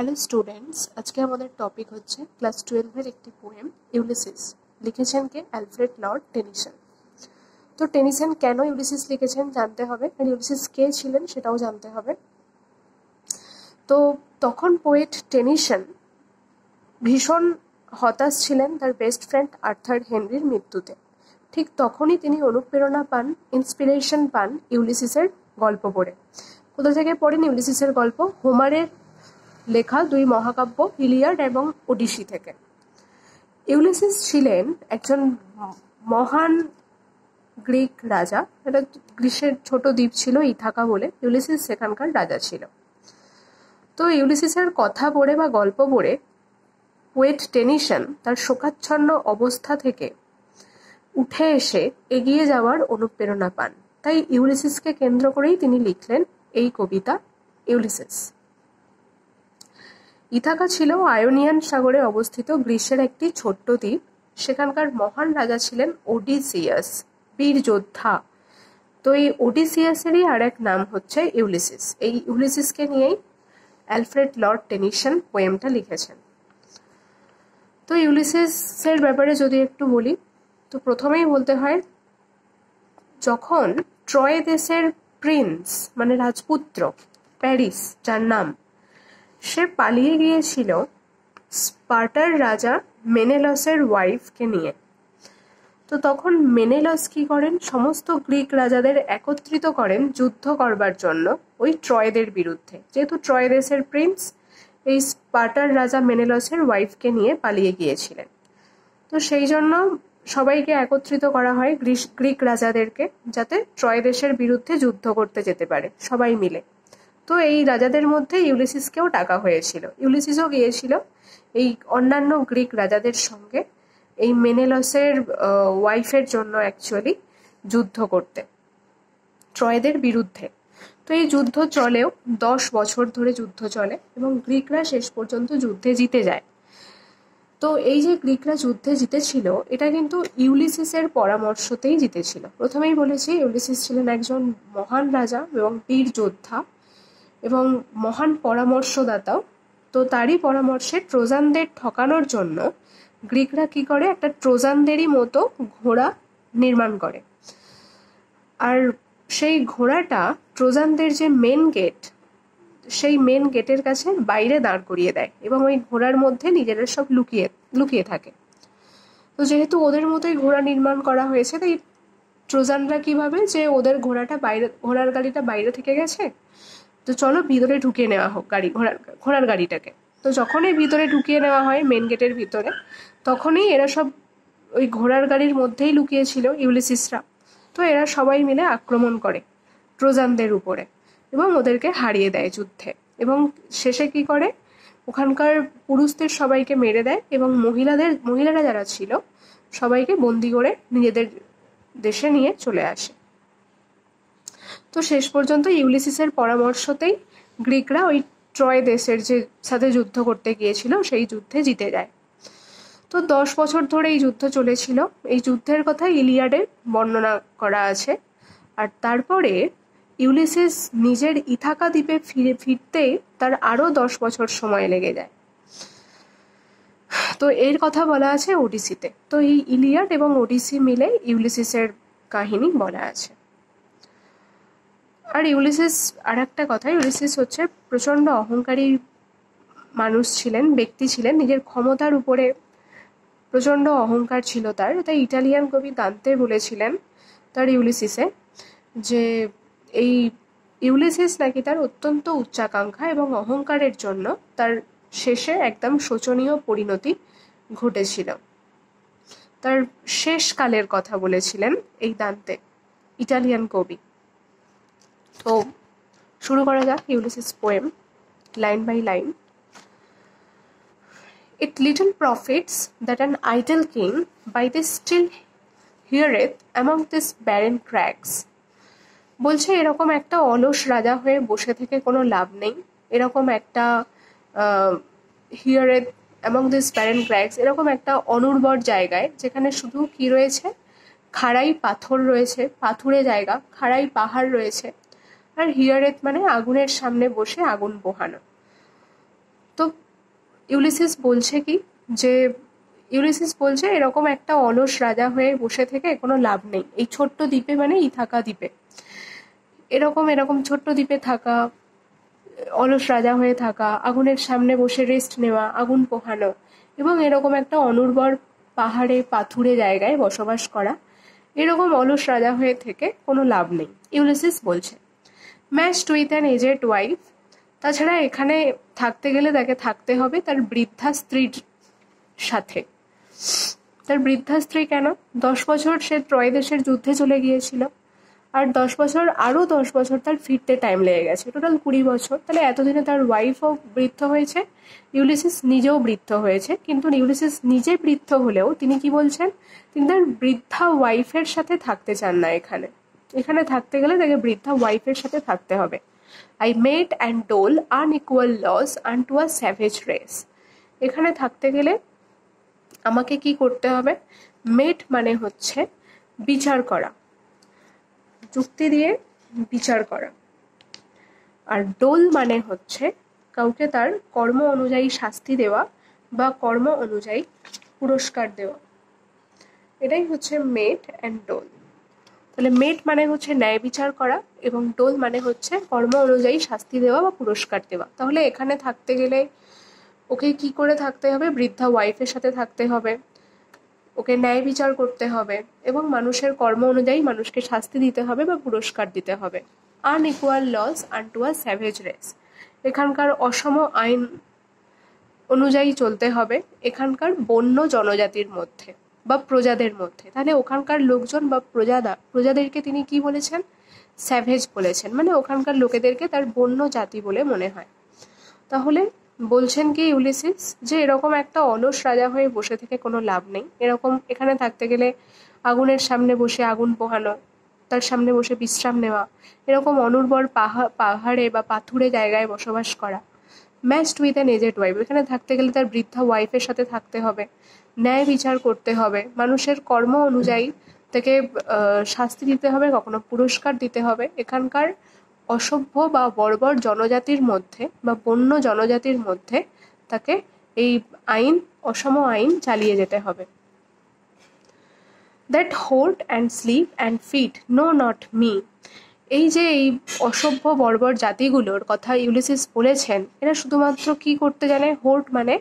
Hello students, আজকে আমাদের topic হচ্ছে ক্লাস 12-এর একটি পোয়েম ইউলিসিস। লিখেছেন কে? Alfred Lord Tennyson. তো টেনিসন কেন ইউলিসিস লিখেছেন জানতে হবে, আর ইউলিসিস কে ছিলেন সেটাও জানতে হবে। তো তখন পোয়েট টেনিসন ভীষণ হতাশ ছিলেন তার বেস্ট ফ্রেন্ড আর্থার হেনরির মৃত্যুতে। ঠিক তখনই তিনি অনুপ্রেরণা পান, ইন্সপিরেশন পান ইউলিসিসের গল্প পড়ে। কোথা থেকে পড়েন ইউলিসিসের গল্প? হোমারের লেখা দুই মহাকাব্য ইলিয়াড এবং ওডিসি থেকে। ইউলিসিস ছিলেন একজন মহান গ্রিক রাজা। এটা গ্রিসের ছোট দ্বীপ ছিল ইথাকা বলে, ইউলিসিস সেখানকার রাজা ছিল। তো ইউলিসিসের কথা পড়ে বা গল্প পড়ে পোয়েট টেনিসন তার শোকাচ্ছন্ন অবস্থা থেকে উঠে এসে এগিয়ে যাওয়ার অনুপ্রেরণা পান। তাই ইউলিসিসকে কেন্দ্র করেই তিনি লিখলেন এই কবিতা ইউলিসিস। ইথাকা ছিল আয়োনিয়ান সাগরে অবস্থিত গ্রিসের একটি ছোট্ট দ্বীপ। সেখানকার মহান রাজা ছিলেন ওডিসিয়াস, বীর যোদ্ধা। তো এই ওডিসিয়াসেরই আর এক নাম হচ্ছে ইউলিসিস। এই ইউলিসিসকে নিয়েই অ্যালফ্রেড লর্ড টেনিসন পোয়েমটা লিখেছেন। তো ইউলিসিসের ব্যাপারে যদি একটু বলি, তো প্রথমেই বলতে হয়, যখন ট্রয় দেশের প্রিন্স মানে রাজপুত্র প্যারিস, যার নাম, সে পালিয়ে গিয়েছিল স্পার্টার রাজা মেনেলসের ওয়াইফকে নিয়ে। তো তখন মেনেলস কি করেন? সমস্ত গ্রিক রাজাদের একত্রিত করেন যুদ্ধ করবার জন্য ওই ট্রয়দের বিরুদ্ধে। যেহেতু ট্রয় দেশের প্রিন্স এই স্পার্টার রাজা মেনেলসের ওয়াইফকে নিয়ে পালিয়ে গিয়েছিলেন, তো সেই জন্য সবাইকে একত্রিত করা হয় গ্রিক রাজাদেরকে, যাতে ট্রয় দেশের বিরুদ্ধে যুদ্ধ করতে যেতে পারে সবাই মিলে। তো এই রাজাদের মধ্যে ইউলিসিসকেও ডাকা হয়েছিল। ইউলিসিসও গিয়েছিল এই অন্যান্য গ্রিক রাজাদের সঙ্গে এই মেনেলসের ওয়াইফের জন্য অ্যাকচুয়ালি যুদ্ধ করতে, ট্রয়দের বিরুদ্ধে। তো এই যুদ্ধ চলেও 10 বছর ধরে যুদ্ধ চলে এবং গ্রিকরা শেষ পর্যন্ত যুদ্ধে জিতে যায়। তো এই যে গ্রিকরা যুদ্ধে জিতেছিল, এটা কিন্তু ইউলিসিসের পরামর্শতেই জিতেছিল। প্রথমেই বলেছি ইউলিসিস ছিলেন একজন মহান রাজা এবং বীর যোদ্ধা এবং মহান পরামর্শদাতাও। তো তারই পরামর্শে ট্রোজানদের ঠকানোর জন্য গ্রিকরা কি করে, একটা ট্রোজানদেরই মতো ঘোড়া নির্মাণ করে। আর সেই ঘোড়াটা ট্রোজানদের যে মেন গেট, সেই মেন গেটের কাছে বাইরে দাঁড় করিয়ে দেয় এবং ওই ঘোড়ার মধ্যে নিজেরা সব লুকিয়ে থাকে। তো যেহেতু ওদের মতোই ঘোড়া নির্মাণ করা হয়েছে, তাই ট্রোজানরা কি ভাবে যে ওদের ঘোড়ার গাড়িটা বাইরে থেকে গেছে, তো চলো ভিতরে ঢুকিয়ে নেওয়া হোক ঘোড়ার গাড়িটাকে। তো যখনই ভিতরে ঢুকিয়ে নেওয়া হয় মেন গেটের ভিতরে, তখনই এরা সব ওই ঘোড়ার গাড়ির মধ্যেই লুকিয়েছিল ইউলিসিসরা। তো এরা সবাই মিলে আক্রমণ করে ট্রোজানদের উপরে এবং ওদেরকে হারিয়ে দেয় যুদ্ধে। এবং শেষে কি করে, ওখানকার পুরুষদের সবাইকে মেরে দেয় এবং মহিলারা যারা ছিল সবাইকে বন্দি করে নিজেদের দেশে নিয়ে চলে আসে। তো শেষ পর্যন্ত ইউলিসিসের পরামর্শতেই গ্রিকরা ওই ট্রয় দেশের যে সাথে যুদ্ধ করতে গিয়েছিল সেই যুদ্ধে জিতে যায়। তো 10 বছর ধরে এই যুদ্ধ চলেছিল। এই যুদ্ধের কথা ইলিয়াডে বর্ণনা করা আছে। আর তারপরে ইউলিসিস নিজের ইথাকা দ্বীপে ফিরতে তার আরো 10 বছর সময় লেগে যায়। তো এর কথা বলা আছে ওডিসিতে। তো এই ইলিয়াড এবং ওডিসি মিলে ইউলিসিসের কাহিনী বলা আছে। আর ইউলিসিস, আর একটা কথা, ইউলিসিস হচ্ছে প্রচন্ড অহংকারী মানুষ ছিলেন, ব্যক্তি ছিলেন। নিজের ক্ষমতার উপরে প্রচন্ড অহংকার ছিল তার। তাই ইটালিয়ান কবি দান্তে বলেছিলেন তার ইউলিসিসে যে এই ইউলিসিস নাকি তার অত্যন্ত উচ্চাকাঙ্ক্ষা এবং অহংকারের জন্য তার শেষে একদম শোচনীয় পরিণতি ঘটেছিল। তার শেষ কালের কথা বলেছিলেন এই দান্তে, ইটালিয়ান কবি। তো শুরু করা যাক Ulysses poem line by line. It little profits that an idle king by this still heareth among these barren crags. বলছে এরকম একটা অলস রাজা হয়ে বসে থেকে কোনো লাভ নেই। এরকম একটা হিয়ারেথ among these barren crags, এরকম একটা অনুর্বর জায়গায় যেখানে শুধু কি রয়েছে, খাড়াই পাথর রয়েছে, পাথুরে জায়গা, খাড়াই পাহাড় রয়েছে। আর হিয়ারেথ মানে আগুনের সামনে বসে আগুন পোহানো। তো ইউলিসিস বলছে কি, যে ইউলিসিস বলছে এরকম একটা অলস রাজা হয়ে বসে থেকে কোনো লাভ নেই এই ছোট্ট দ্বীপে, মানে ইথাকা দ্বীপে। এরকম এরকম ছোট্ট দ্বীপে থাকা, অলস রাজা হয়ে থাকা, আগুনের সামনে বসে রেস্ট নেওয়া, আগুন পোহানো, এবং এরকম একটা অনুর্বর পাহাড়ে পাথুরে জায়গায় বসবাস করা, এরকম অলস রাজা হয়ে থেকে কোনো লাভ নেই, ইউলিসিস বলছে। Matched with an aged wife, তাছাড়া এখানে থাকতে গেলে তাকে থাকতে হবে তার বৃদ্ধা স্ত্রীর সাথে। তার বৃদ্ধা স্ত্রী কেন? 10 বছর সে ত্রয় দেশের যুদ্ধে চলে গিয়েছিল, আর 10 বছর, আরো 10 বছর তার ফিরতে টাইম লেগে গেছে, টোটাল 20 বছর। তাহলে এতদিনে তার ওয়াইফও বৃদ্ধ হয়েছে, ইউলিসিস নিজেও বৃদ্ধ হয়েছে। কিন্তু ইউলিসিস নিজে বৃদ্ধ হলেও তিনি কি বলছেন, তিনি তার বৃদ্ধা ওয়াইফের সাথে থাকতে চান না। এখানে এখানে থাকতে গেলে তাকে বৃদ্ধা ওয়াইফের সাথে থাকতে হবে। I made and dole unequal laws unto a savage race. এখানে থাকতে গেলে আমাকে কি করতে হবে? মেট মানে হচ্ছে বিচার করা, যুক্তি দিয়ে বিচার করা, আর ডোল মানে হচ্ছে কাউকে তার কর্ম অনুযায়ী শাস্তি দেওয়া বা কর্ম অনুযায়ী পুরস্কার দেওয়া। এটাই হচ্ছে মেট অ্যান্ড ডোল। তাহলে মেট মানে হচ্ছে ন্যায় বিচার করা, এবং ডোল মানে হচ্ছে কর্ম অনুযায়ী শাস্তি দেওয়া বা পুরস্কার দেওয়া। তাহলে এখানে থাকতে গেলে ওকে কি করে থাকতে হবে? বৃদ্ধা ওয়াইফের সাথে থাকতে হবে, ওকে ন্যায় বিচার করতে হবে, এবং মানুষের কর্ম অনুযায়ী মানুষকে শাস্তি দিতে হবে বা পুরস্কার দিতে হবে। Unequal laws unto a savage race, এখানকার অসম আইন অনুযায়ী চলতে হবে এখানকার বন্য জনজাতির মধ্যে বা প্রজাদের মধ্যে। তাহলে ওখানকার লোকজন বা প্রজাদেরকে তিনি কি বলেছেন? স্যাভেজ বলেছেন, মানে ওখানকার লোকেদেরকে তার বন্য জাতি বলে মনে হয়। তাহলে বলছেন কি ইউলিসিস, যে এরকম একটা অলস রাজা হয়ে বসে থেকে কোনো লাভ নেই। এরকম এখানে থাকতে গেলে আগুনের সামনে বসে আগুন পোহানো, তার সামনে বসে বিশ্রাম নেওয়া, এরকম অনুর্বর পাহাড়ে বা পাথুরে জায়গায় বসবাস করা। Matched with an aged wife, এখানে থাকতে গেলে তার বৃদ্ধা ওয়াইফের সাথে থাকতে হবে, ন্যায় বিচার করতে হবে, মানুষের কর্ম অনুযায়ী তাকে শাস্তি দিতে হবে, কখনো পুরস্কার দিতে হবে। এখানকার অসভ্য বা বর্বর জনজাতির মধ্যে বা বন্য জনজাতির মধ্যে তাকে এই আইন, অসম আইন চালিয়ে যেতে হবে। That hoard and sleep and feed know not me, এই যে এই অসভ্য বর্বর জাতিগুলোর কথা ইউলিসিস বলেছেন, এরা শুধুমাত্র কি করতে জানে? হোর্ট মানে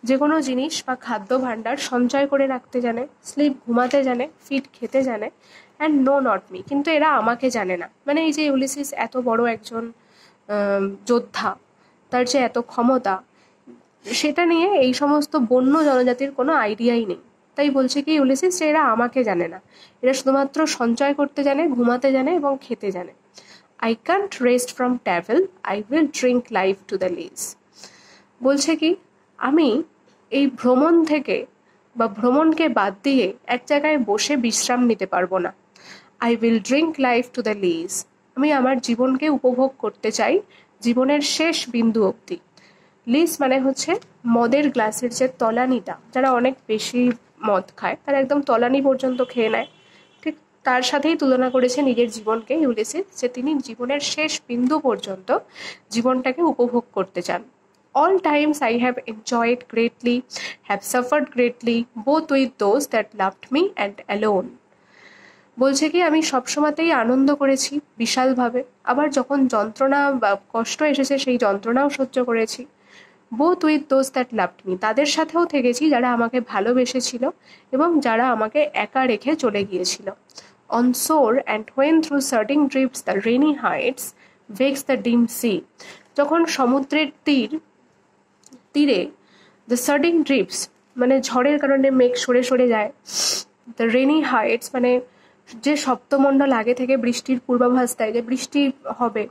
যে কোনো জিনিস বা খাদ্য ভাণ্ডার সঞ্চয় করে রাখতে জানে, স্লিপ ঘুমাতে জানে, ফিট খেতে জানে, অ্যান্ড নো নট মি, কিন্তু এরা আমাকে জানে না। মানে এই যে ইউলিসিস এত বড় একজন যোদ্ধা, তার যে এত ক্ষমতা, সেটা নিয়ে এই সমস্ত বন্য জনজাতির কোনো আইডিয়াই নেই। তাই বলছে কি ইউলিসিস, যে এরা আমাকে জানে না, এরা শুধুমাত্র সঞ্চয় করতে জানে, ঘুমাতে জানে এবং খেতে জানে। I can't rest from travel, I will drink life to the lees. বলছে কি, আমি এই ভ্রমণ থেকে বা ভ্রমণকে বাদ দিয়ে এক জায়গায় বসে বিশ্রাম নিতে পারবো না। I will drink life to the lees, আমি আমার জীবনকে উপভোগ করতে চাই জীবনের শেষ বিন্দু অবধি। লিজ মানে হচ্ছে মদের গ্লাসের যে তলানিটা, যারা অনেক বেশি মদ খায় তারা একদম তলানি পর্যন্ত খেয়ে নেয়, ঠিক তার সাথেই তুলনা করেছে নিজের জীবনকে ইউলিসিস, যে তিনি জীবনের শেষ বিন্দু পর্যন্ত জীবনটাকে উপভোগ করতে চান। All times I have enjoyed greatly, have suffered greatly, both with those that loved me and alone. বলছে কি, আমি সবসময়তেই আনন্দ করেছি বিশালভাবে, আবার যখন যন্ত্রণা বা কষ্ট এসেছে সেই যন্ত্রণাও সহ্য করেছি। Both with those that loved me, তাদের সাথেও থেকেছি যারা আমাকে ভালোবেসেছিল এবং যারা আমাকে একা রেখে চলে গিয়েছিল। On shore and when through scudding drifts the rainy Hyades vex the dim sea, যখন সমুদ্রের তীরে দ্য সার্টিং ড্রিপস মানে ঝড়ের কারণে মেঘ সরে সরে যায়, দ্য রেনি হাইটস মানে যে সপ্তমণ্ডল আগে থেকে বৃষ্টির পূর্বাভাস দেয় যে বৃষ্টি হবে,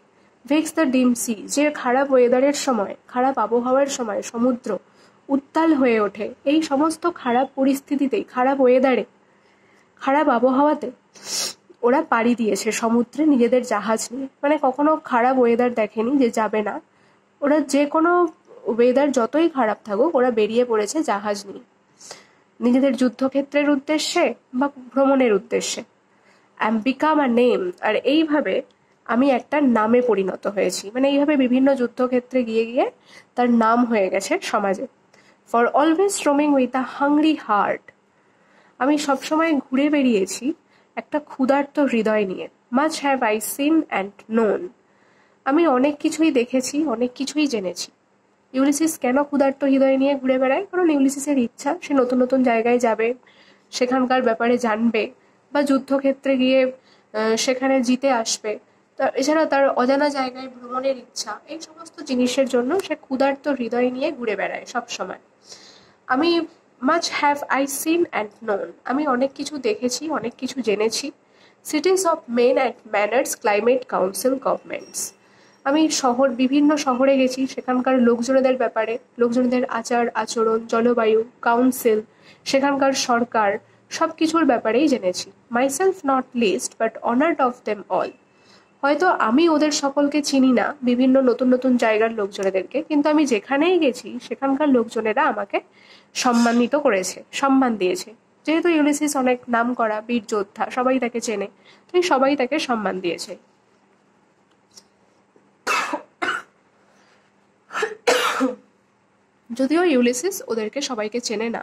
ভেক্স দ্য ডিম সি, যে খারাপ ওয়েদারের সময়, খারাপ আবহাওয়ার সময় সমুদ্র উত্তাল হয়ে ওঠে, এই সমস্ত খারাপ পরিস্থিতিতেই, খারাপ ওয়েদারে, খারাপ আবহাওয়াতে ওরা পাড়ি দিয়েছে সমুদ্রে নিজেদের জাহাজ নিয়ে। মানে কখনো খারাপ ওয়েদার দেখেনি যে যাবে না, ওরা যে কোনো ওয়েদার যতই খারাপ থাকুক ওরা বেরিয়ে পড়েছে জাহাজ নিয়ে নিজেদের যুদ্ধক্ষেত্রের উদ্দেশ্যে বা ভ্রমণের উদ্দেশ্যে। অ্যাম বিকাম আ নেম, আর এইভাবে আমি একটা নামে পরিণত হয়েছি, মানে এইভাবে বিভিন্ন যুদ্ধক্ষেত্রে গিয়ে গিয়ে তার নাম হয়ে গেছে সমাজে। For always roaming with a hungry heart, আমি সবসময় ঘুরে বেরিয়েছি একটা ক্ষুধার্ত হৃদয় নিয়ে। Much have I seen and known, আমি অনেক কিছুই দেখেছি, অনেক কিছুই জেনেছি। ইউলিসিস কেন ক্ষুধার্ত হৃদয় নিয়ে ঘুরে বেড়ায়? কারণ ইউলিসিসের ইচ্ছা সে নতুন নতুন জায়গায় যাবে, সেখানকার ব্যাপারে জানবে, বা যুদ্ধক্ষেত্রে গিয়ে সেখানে জিতে আসবে। এছাড়া তার অজানা জায়গায় ভ্রমণের ইচ্ছা, এই সমস্ত জিনিসের জন্য সে ক্ষুধার্ত হৃদয় নিয়ে ঘুরে বেড়ায় সব সময়। আমি much have I seen and known, আমি অনেক কিছু দেখেছি, অনেক কিছু জেনেছি। Cities of men and manners, climate, council, governments, আমি বিভিন্ন শহরে গেছি, সেখানকার লোকজনদের ব্যাপারে, লোকজনদের আচার আচরণ, জলবায়ু, কাউন্সিল, সেখানকার সরকার, সব কিছুর ব্যাপারেই জেনেছি। Myself not list but honoured of them all, হয়তো আমি ওদের সকলকে চিনি না, বিভিন্ন নতুন নতুন জায়গার লোকজনেদেরকে, কিন্তু আমি যেখানেই গেছি সেখানকার লোকজনেরা আমাকে সম্মানিত করেছে, সম্মান দিয়েছে। যেহেতু ইউলিসিস অনেক নাম করা বীর যোদ্ধা, সবাই তাকে চেনে, তাই সবাই তাকে সম্মান দিয়েছে। যদিও ইউলিসিস ওদেরকে সবাইকে চেনে না,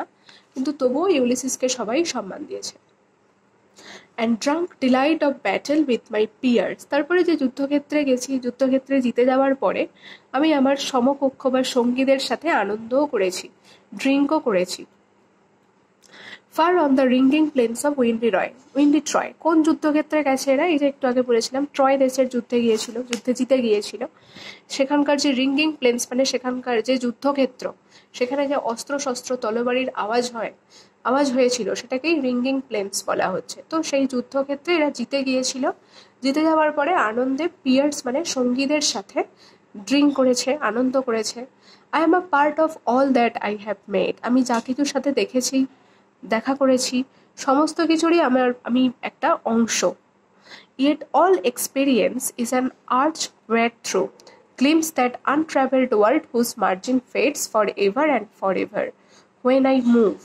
কিন্তু তবুও ইউলিসিসকে সবাই সম্মান দিয়েছে। And drunk delight of battle with my peers, তারপরে যে যুদ্ধক্ষেত্রে গেছি, যুদ্ধক্ষেত্রে জিতে যাওয়ার পরে আমি আমার সমকক্ষ বা সঙ্গীদের সাথে আনন্দও করেছি, ড্রিঙ্কও করেছি। Far on the ringing plains of windy Troy, কোন যুদ্ধক্ষেত্রে গেছে এরা? এই যে একটু আগে বলেছিলাম, ট্রয় দেশের যুদ্ধে গিয়েছিল, যুদ্ধে জিতে গিয়েছিল। সেখানকার যে রিঙ্গিং প্লেন্স, মানে সেখানকার যে যুদ্ধক্ষেত্র, সেখানে যে অস্ত্র শস্ত্র তলবারির আওয়াজ হয়েছিল, সেটাকেই রিঙ্গিং প্লেন্স বলা হচ্ছে। তো সেই যুদ্ধক্ষেত্রে এরা জিতে গিয়েছিল, জিতে যাওয়ার পরে আনন্দে পিয়ার্স মানে সঙ্গীদের সাথে ড্রিঙ্ক করেছে, আনন্দ করেছে। I am a part of all that I have made, আমি যা কিছুর সাথে দেখেছি, দেখা করেছি, সমস্ত কিছুরই আমি একটা অংশ। Yet all experience is an arch wade through, glimpse that untraveled world whose margin fades forever and forever when I move.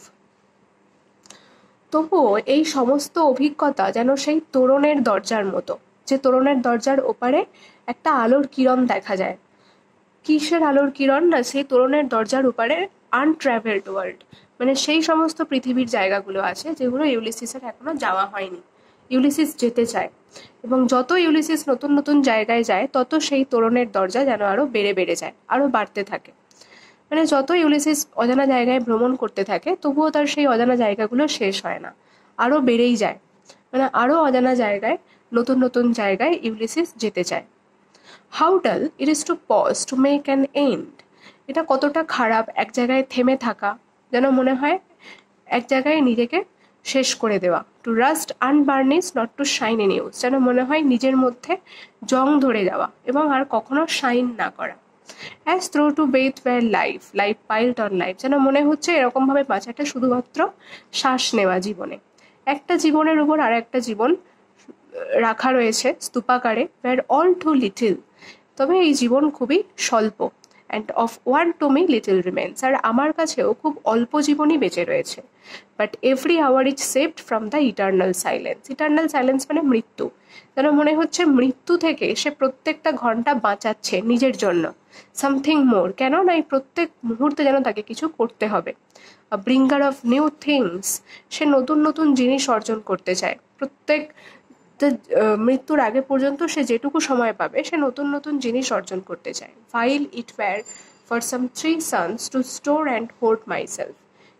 তবুও এই সমস্ত অভিজ্ঞতা যেন সেই তোরণের দরজার মতো, যে তোরণের দরজার ওপারে একটা আলোর কিরণ দেখা যায়। কিসের আলোর কিরণ? না, সেই তোরণের দরজার ওপারে আনট্রাভেলড ওয়ার্ল্ড, মানে সেই সমস্ত পৃথিবীর জায়গাগুলো আছে যেগুলো ইউলিসিসের এখনো যাওয়া হয়নি। ইউলিসিস যেতে চায়, এবং যত ইউলিসিস নতুন নতুন জায়গায় যায় তত সেই তোরণের দরজা যেন আরো বেড়ে বেড়ে যায়, আরো বাড়তে থাকে। মানে যত ইউলিসিস অজানা জায়গায় ভ্রমণ করতে থাকে, তবুও তার সেই অজানা জায়গাগুলো শেষ হয় না, আরো বেড়েই যায়। মানে আরো অজানা জায়গায়, নতুন নতুন জায়গায় ইউলিসিস যেতে চায়। How dull it is to pause to make an end, এটা কতটা খারাপ এক জায়গায় থেমে থাকা, যেন মনে হয় এক জায়গায় নিজেকে শেষ করে দেওয়া। To rust unburnished not to shine in use, যেন মনে হয় নিজের মধ্যে জং ধরে যাওয়া এবং আর কখনো শাইন না করা। As though to breathe were life piled on life, যেন মনে হচ্ছে এরকমভাবে বাঁচাটা শুধুমাত্র শ্বাস নেওয়া জীবনে, একটা জীবনের উপর আর একটা জীবন রাখা রয়েছে স্তূপাকারে, ওয়ার অল টু লিটল, তবে এই জীবন খুবই স্বল্প। And of one to me little remains, আর আমার কাছেও খুব অল্প জীবনই বেঁচে রয়েছে। But every hour is saved from the eternal silence মানে মৃত্যু, যেন মনে হচ্ছে মৃত্যু থেকে সে প্রত্যেকটা ঘন্টা বাঁচাচ্ছে নিজের জন্য। সামথিং মোর, কেন না এই প্রত্যেক মুহূর্তে যেন তাকে কিছু করতে হবে। ব্রিঙ্গার অফ নিউ থিংস, সে নতুন নতুন জিনিস অর্জন করতে চায়। প্রত্যেক মৃত্যুর আগে পর্যন্ত সে যেটুকু সময় পাবে সে নতুন নতুন জিনিস অর্জন করতে চায়। Vile it were for some 3 suns to store and hold myself,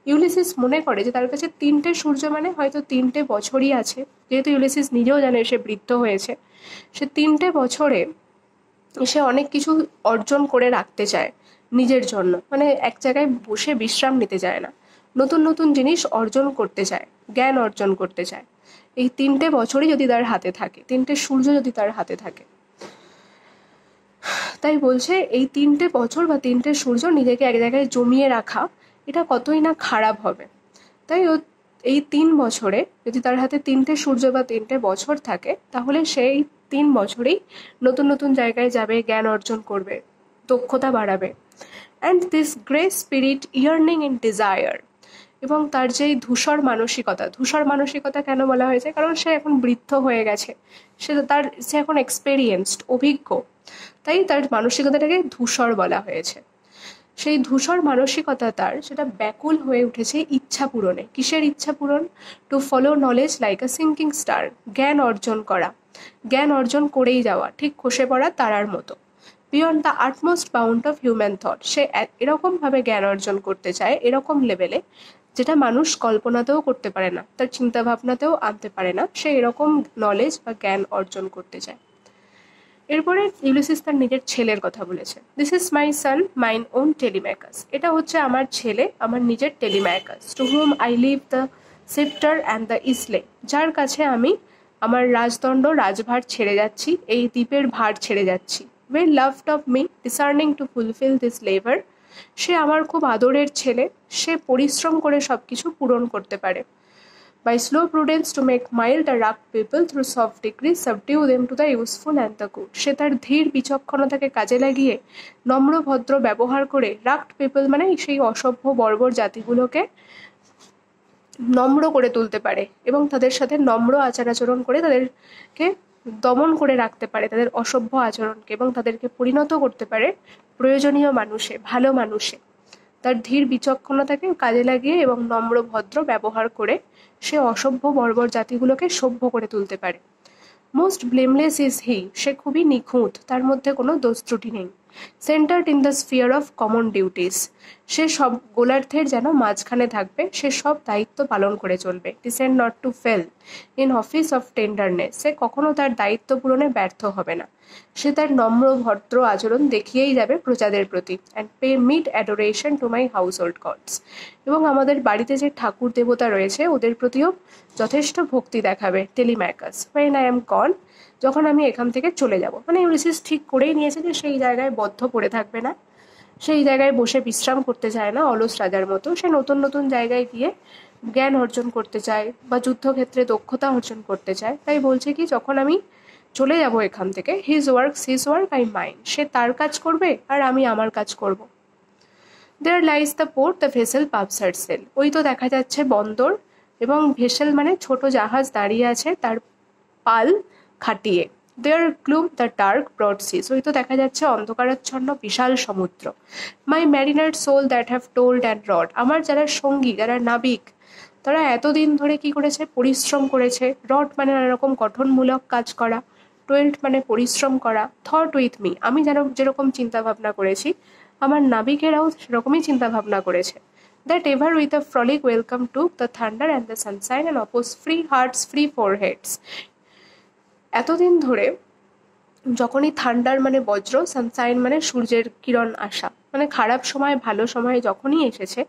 Ulysses মনে করে যে তার কাছে 3টে সূর্য মানে হয়তো 3টে বছরই আছে, যেহেতু ইউলিসিস নিজেও জানে সে বৃদ্ধ হয়েছে। সে 3টে বছরে সে অনেক কিছু অর্জন করে রাখতে চায় নিজের জন্য, মানে এক জায়গায় বসে বিশ্রাম নিতে চায় না, নতুন নতুন জিনিস অর্জন করতে চায়, জ্ঞান অর্জন করতে চায়। এই 3টে বছরই যদি তার হাতে থাকে, 3টে সূর্য যদি তার হাতে থাকে, তাই বলছে এই 3টে বছর বা 3টে সূর্য নিজেকে এক জায়গায় জমিয়ে রাখা, এটা কতই না খারাপ হবে। তাই এই 3 বছরে যদি তার হাতে 3টে সূর্য বা 3টে বছর থাকে, তাহলে সেই 3 বছরেই নতুন নতুন জায়গায় যাবে, জ্ঞান অর্জন করবে, দক্ষতা বাড়াবে। And this grey spirit earning in desire, এবং তার যেই ধূসর মানসিকতা কেন বলা হয়েছে, কারণ সে এখন বৃদ্ধ হয়ে গেছে, সে এখন এক্সপেরিয়েন্সড, অভিজ্ঞ, তাই তার মানসিকতাটাকে ধূসর বলা হয়েছে। সেই ধূসর মানসিকতা তার সেটা ব্যাকুল হয়ে উঠেছে ইচ্ছা পূরণে। কিসের ইচ্ছা পূরণ? To follow knowledge like a sinking star, জ্ঞান অর্জন করা, জ্ঞান অর্জন করেই যাওয়া, ঠিক খসে পড়া তারার মতো। Beyond the utmost bound of human thought, সে এরকমভাবে জ্ঞান অর্জন করতে চায়, এরকম লেভেলে যেটা মানুষ কল্পনাতেও করতে পারে না, তার চিন্তাভাবনাতেও আনতে পারে না, সে এরকম নলেজ বা জ্ঞান অর্জন করতে চায়। এরপরে ইউলিসিস তার নিজের ছেলের কথা বলেছে। This is my son mine own Telemachus, এটা হচ্ছে আমার ছেলে, আমার নিজের Telemachus. To whom I leave the sceptre and the isle, যার কাছে আমি আমার রাজভার ছেড়ে যাচ্ছি, এই দ্বীপের ভার ছেড়ে যাচ্ছি। Well loved of me discerning to fulfil this labour, সে আমার খুব আদরের ছেলে, সে পরিশ্রম করে সব কিছু পূরণ করতে পারে। By slow prudence to make mild the rugged people, through soft degrees subdue them to the useful and the good, সে তার ধীর বিচক্ষণতাকে কাজে লাগিয়ে নম্র ভদ্র ব্যবহার করে রাগড পিপল মানে সেই অসভ্য বর্বর জাতিগুলোকে নম্র করে তুলতে পারে এবং তাদের সাথে নম্র আচার আচরণ করে তাদেরকে দমন করে রাখতে পারে, তাদের অসভ্য আচরণকে, এবং তাদেরকে পরিণত করতে পারে প্রয়োজনীয় মানুষে, ভালো মানুষে। তার ধীর বিচক্ষণতাকে কাজে লাগিয়ে এবং নম্র ভদ্র ব্যবহার করে সে অসভ্য বর্বর জাতিগুলোকে সভ্য করে তুলতে পারে। মোস্ট ব্লেমলেস ইজ হি, সে খুবই নিখুঁত, তার মধ্যে কোনো দোষ ত্রুটি নেই। Centred in the sphere of common duties, সে সব গোলার্ধের যেন মাঝখানে থাকবে, সে সব দায়িত্ব পালন করে চলবে। Decent not to fail in office of tenderness, সে কখনো তার দায়িত্ব পূরণে ব্যর্থ হবে না, সে তার নম্র ভদ্র আচরণ দেখিয়েই যাবে প্রজাদের প্রতি। And pay meet adoration to my household gods, এবং আমাদের বাড়িতে যে ঠাকুর দেবতা রয়েছে ওদের প্রতিও যথেষ্ট ভক্তি দেখাবে। টেলিম্যাকাস, ওয়েন আই এম গন, যখন আমি এখান থেকে চলে যাব। মানে ইউলিসিস ঠিক করেই নিয়েছে যে সেই জায়গায় বদ্ধ পড়ে থাকবে না, সেই জায়গায় বসে বিশ্রাম করতে চায় না অলস রাজার মতো, সে নতুন নতুন জায়গায় গিয়ে জ্ঞান অর্জন করতে চায় বা যুদ্ধক্ষেত্রে দক্ষতা অর্জন করতে চায়। তাই বলছে কি, যখন আমি চলে যাব এখান থেকে, হিজ ওয়ার্ক আই মাইন্ড, সে তার কাজ করবে আর আমি আমার কাজ করব। There lies the port the vessel puffs her sail, ওই তো দেখা যাচ্ছে বন্দর, এবং ভেসেল মানে ছোট জাহাজ দাঁড়িয়ে আছে তার পাল খাটিয়ে। There gloom the dark broad seas, ওই তো দেখা যাচ্ছে অন্ধকারাচ্ছন্ন বিশাল সমুদ্র। My mariner soul that have toiled and wrought, আমার যারা সঙ্গী, যারা নাবিক, তারা এতদিন ধরে কি করেছে, পরিশ্রম করেছে। রড মানে নানা রকম গঠনমূলক কাজ করা, টোয়েল্ড মানে পরিশ্রম করা। থট উইথ মি, আমি যেরকম চিন্তা ভাবনা করেছি, আমার নাবিকেরাও সেরকমই চিন্তা ভাবনা করেছে। That ever with a frolic welcome to the thunder and the sunshine and oppose free hearts free foreheads, এতদিন ধরে যখনই থান্ডার মানে বজ্র, সানশাইন মানে সূর্যের কিরণ আসা, মানে খারাপ সময় ভালো সময় যখনই এসেছে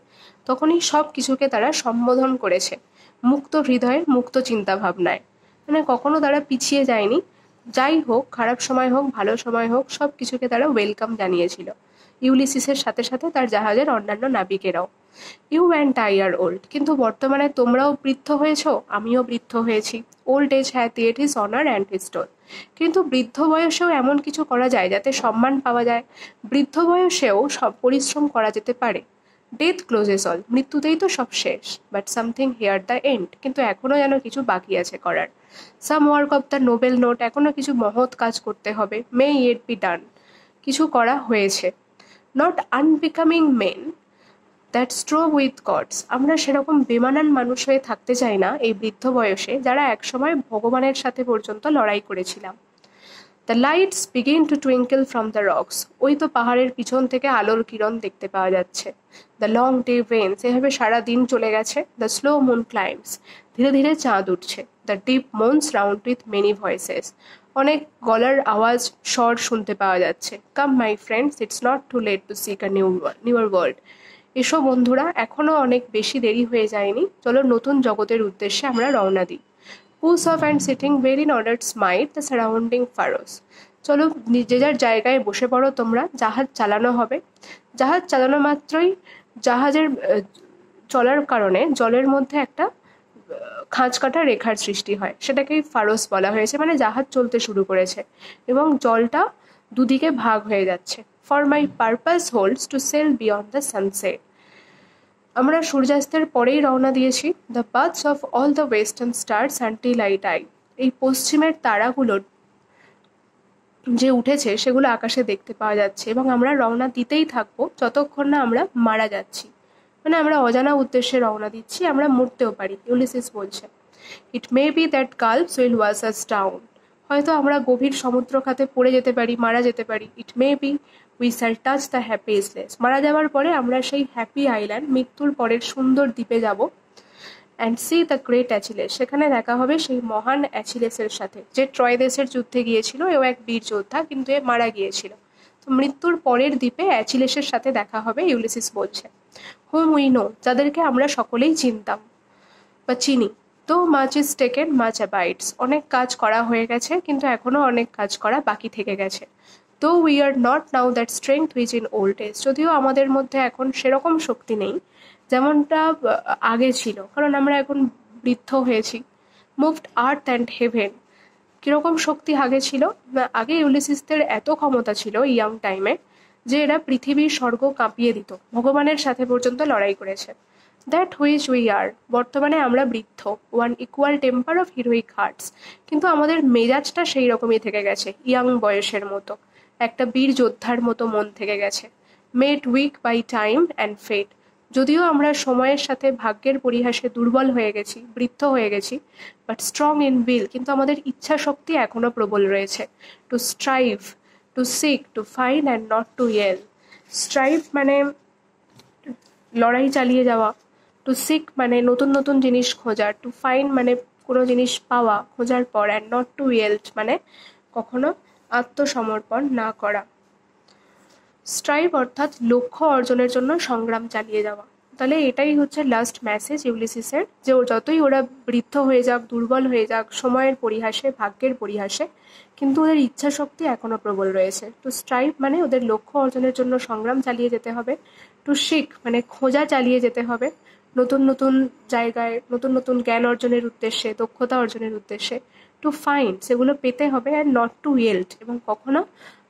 তখনই সব কিছুকে তারা সম্বোধন করেছে মুক্ত হৃদয়ে, মুক্ত চিন্তা ভাবনায়। মানে কখনো তারা পিছিয়ে যায়নি, যাই হোক, খারাপ সময় হোক ভালো সময় হোক, সব কিছুকে তারা ওয়েলকাম জানিয়েছিল, ইউলিসিসের সাথে সাথে তার জাহাজের অন্যান্য নাবিকেরাও। You and I are old, কিন্তু বর্তমানে তোমরাও বৃদ্ধ হয়েছ, আমিও বৃদ্ধ হয়েছি। Old age hath yet his honour and his toil, কিন্তু বৃদ্ধ বয়সেও এমন কিছু করা যায় যাতে সম্মান পাওয়া যায়, বৃদ্ধ বয়সেও সব পরিশ্রম করা যেতে পারে। ডেথ ক্লোজেস অল, মৃত্যুতেই তো সব শেষ। But something here the end, কিন্তু এখনও যেন কিছু বাকি আছে করার। সাম work of the Nobel note, এখনও কিছু মহৎ কাজ করতে হবে। মে ইট বি ডান, কিছু করা হয়েছে। Not unbecoming men that strove with gods, আমরা সেরকম বেমানান মানুষ হয়ে থাকতে চাই না এই বৃদ্ধ বয়সে, যারা একসময় ভগবানের সাথে পর্যন্ত লড়াই করেছিলাম। The lights begin to twinkle from the rocks, ওই তো পাহাড়ের পিছন থেকে আলোর কিরণ দেখতে পাওয়া যাচ্ছে। দ্য লং ডে ওয়েন্স, এভাবে সারা দিন চলে গেছে। দ্য স্লো মুন ক্লাইম্বস, ধীরে ধীরে চাঁদ উঠছে। The deep moans round with many voices, অনেক গলার আওয়াজ, স্বর শুনতে পাওয়া যাচ্ছে। Come my friends, it's not too late to seek a newer world, এসো বন্ধুরা, এখনও অনেক বেশি দেরি হয়ে যায়নি, চলো নতুন জগতের উদ্দেশ্যে আমরা রওনা দিই। Push off and sitting well in order smite the surrounding furrows, চলো যে যার জায়গায় বসে পড়ো তোমরা, জাহাজ চালানো হবে। জাহাজ চালানো মাত্রই জাহাজের চলার কারণে জলের মধ্যে একটা খাঁজ কাটা রেখার সৃষ্টি হয়, সেটাকেই ফারোস বলা হয়েছে, মানে জাহাজ চলতে শুরু করেছে এবং জলটা দুদিকে ভাগ হয়ে যাচ্ছে। For my purpose holds to sail beyond the sunset, আমরা সূর্যাস্তের পরেই রওনা দিয়েছি। The paths of all the western stars until I die. এই পশ্চিমের তারাগুলোর যে উঠেছে সেগুলো আকাশে দেখতে পাওয়া যাচ্ছে এবং আমরা রওনা দিতেই থাকবো যতক্ষণ না আমরা মারা যাচ্ছি। মানে আমরা অজানা উদ্দেশ্যে রওনা দিচ্ছি, আমরা মরতেও পারি, ইউলিসিস বলছে। It may be that gulfs will wash us down. হয়তো আমরা গভীর সমুদ্র খাতে পড়ে যেতে পারি, মারা যেতে পারি। It may be we shall touch the happy isles. মারা যাওয়ার পরে আমরা সেই হ্যাপি আইল্যান্ড, মৃত্যুর পরের সুন্দর দ্বীপে যাব। And see the great Achilles. সেখানে দেখা হবে সেই মহান অ্যাচিলেসের সাথে, যে ট্রয় দেশের যুদ্ধে গিয়েছিল। এও এক বীর যোদ্ধা, কিন্তু এ মারা গিয়েছিল। তো মৃত্যুর পরের দ্বীপে অ্যাচিলেসের সাথে দেখা হবে, ইউলিসিস বলছে। হুম উই নো, যাদেরকে আমরা সকলেই চিনতাম বা চিনি। তো মাচ ইজ টেকেন মাচ অ্যাবাইডস। অনেক কাজ করা হয়ে গেছে, কিন্তু এখনো অনেক কাজ করা বাকি থেকে গেছে। তো we are not now that strength which in old days. যদিও আমাদের মধ্যে এখন সেরকম শক্তি নেই যেমনটা আগে ছিল, কারণ আমরা এখন বৃদ্ধ হয়েছি। Moved earth and heaven. কিরকম শক্তি আগে ছিল না, আগে ইউলিসিসদের এত ক্ষমতা ছিল ইয়াং টাইমে যে এরা পৃথিবীর স্বর্গ কাঁপিয়ে দিত, ভগবানের সাথে পর্যন্ত লড়াই করেছে। That which we are. বর্তমানে আমরা বৃদ্ধ। One equal temper of heroic hearts. কিন্তু আমাদের মেজাজটা সেই রকমই থেকে গেছে, ইয়াং বয়সের মতো, একটা বীর যোদ্ধার মতো মন থেকে গেছে। Made weak by time and fate. যদিও আমরা সময়ের সাথে ভাগ্যের পরিহাসে দুর্বল হয়ে গেছি, বৃদ্ধ হয়ে গেছি, বাট স্ট্রং ইন উইল। কিন্তু আমাদের ইচ্ছা শক্তি এখনো প্রবল রয়েছে। To strive, to seek, to find and not to yield. Strive মানে লড়াই চালিয়ে যাওয়া, টু সিক মানে নতুন নতুন জিনিস খোঁজা, টু ফাইন্ড মানে কোনো জিনিস পাওয়া খোঁজার পর, অ্যান্ড নট টু ইয়েল্ড মানে কখনো আত্মসমর্পণ না করা। স্ট্রাইভ অর্থাৎ লক্ষ্য অর্জনের জন্য সংগ্রাম চালিয়ে যাওয়া। তাহলে এটাই হচ্ছে লাস্ট মেসেজ ইউলিসিসের, যে যতই ওরা বৃদ্ধ হয়ে যাক, দুর্বল হয়ে যাক, সময়ের পরিহাসে, ভাগ্যের পরিহাসে, কিন্তু ওদের ইচ্ছা শক্তি এখনো প্রবল রয়েছে। টু স্ট্রাইভ মানে ওদের লক্ষ্য অর্জনের জন্য সংগ্রাম চালিয়ে যেতে হবে। টু সিক মানে খোঁজা চালিয়ে যেতে হবে নতুন নতুন জায়গায়, নতুন নতুন জ্ঞান অর্জনের উদ্দেশ্যে, দক্ষতা অর্জনের উদ্দেশ্যে। টু ফাইন্ড সেগুলো পেতে হবে, অ্যান্ড নট টু ইয়েল্ড এবং কখনো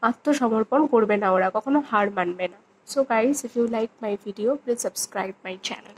আত্মসমর্পণ করবে না ওরা, কখনো হার মানবে না। So guys, if you like my video, please subscribe my channel.